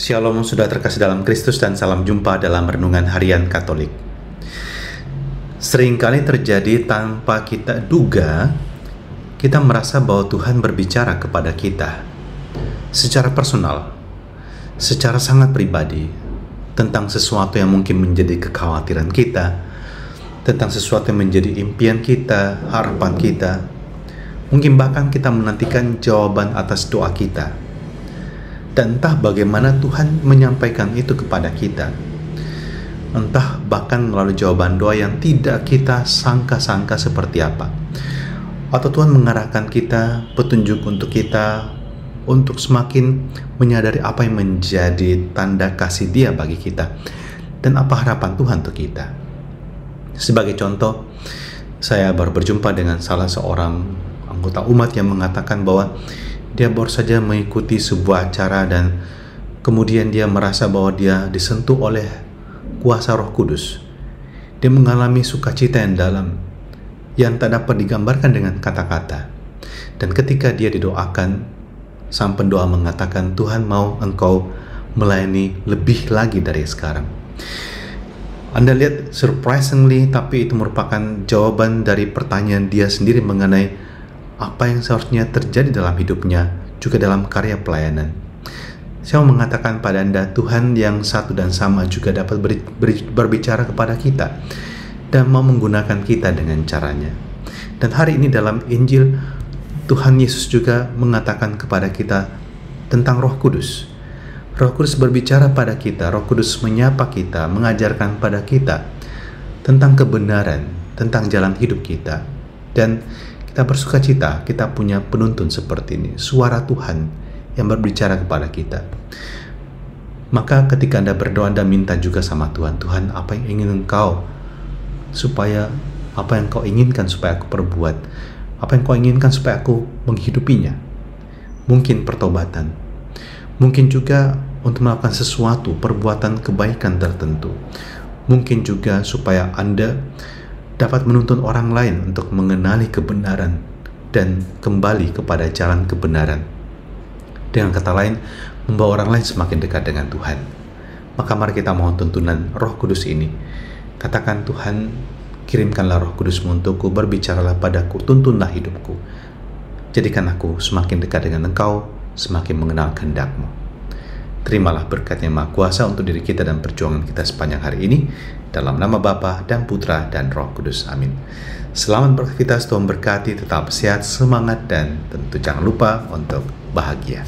Shalom sudah terkasih dalam Kristus dan salam jumpa dalam Renungan Harian Katolik. Seringkali terjadi tanpa kita duga, kita merasa bahwa Tuhan berbicara kepada kita secara personal, secara sangat pribadi, tentang sesuatu yang mungkin menjadi kekhawatiran kita, tentang sesuatu yang menjadi impian kita, harapan kita. Mungkin bahkan kita menantikan jawaban atas doa kita. Dan entah bagaimana Tuhan menyampaikan itu kepada kita. Entah bahkan melalui jawaban doa yang tidak kita sangka-sangka seperti apa. Atau Tuhan mengarahkan kita, petunjuk untuk kita, untuk semakin menyadari apa yang menjadi tanda kasih Dia bagi kita. Dan apa harapan Tuhan untuk kita. Sebagai contoh, saya baru berjumpa dengan salah seorang anggota umat yang mengatakan bahwa dia baru saja mengikuti sebuah acara dan kemudian dia merasa bahwa dia disentuh oleh kuasa Roh Kudus. Dia mengalami sukacita yang dalam yang tak dapat digambarkan dengan kata-kata. Dan ketika dia didoakan, sang pendoa mengatakan, Tuhan mau engkau melayani lebih lagi dari sekarang. Anda lihat, surprisingly, tapi itu merupakan jawaban dari pertanyaan dia sendiri mengenai apa yang seharusnya terjadi dalam hidupnya, juga dalam karya pelayanan. Saya mau mengatakan pada Anda, Tuhan yang satu dan sama juga dapat berbicara kepada kita dan mau menggunakan kita dengan caranya. Dan hari ini dalam Injil, Tuhan Yesus juga mengatakan kepada kita tentang Roh Kudus. Roh Kudus berbicara pada kita, Roh Kudus menyapa kita, mengajarkan pada kita tentang kebenaran, tentang jalan hidup kita. Dan kita bersuka cita, kita punya penuntun seperti ini, suara Tuhan yang berbicara kepada kita. Maka ketika Anda berdoa, Anda minta juga sama Tuhan, Tuhan, apa yang ingin Engkau apa yang Kau inginkan supaya aku perbuat, apa yang Kau inginkan supaya aku menghidupinya. Mungkin pertobatan, mungkin juga untuk melakukan sesuatu, perbuatan kebaikan tertentu. Mungkin juga supaya Anda dapat menuntun orang lain untuk mengenali kebenaran dan kembali kepada jalan kebenaran. Dengan kata lain, membawa orang lain semakin dekat dengan Tuhan. Maka mari kita mohon tuntunan Roh Kudus ini. Katakan, Tuhan, kirimkanlah Roh Kudus-Mu untukku, berbicaralah padaku, tuntunlah hidupku. Jadikan aku semakin dekat dengan Engkau, semakin mengenal kehendak-Mu. Terimalah berkat yang Maha Kuasa untuk diri kita dan perjuangan kita sepanjang hari ini. Dalam nama Bapa dan Putra dan Roh Kudus. Amin. Selamat beraktivitas, Tuhan berkati, tetap sehat, semangat, dan tentu jangan lupa untuk bahagia.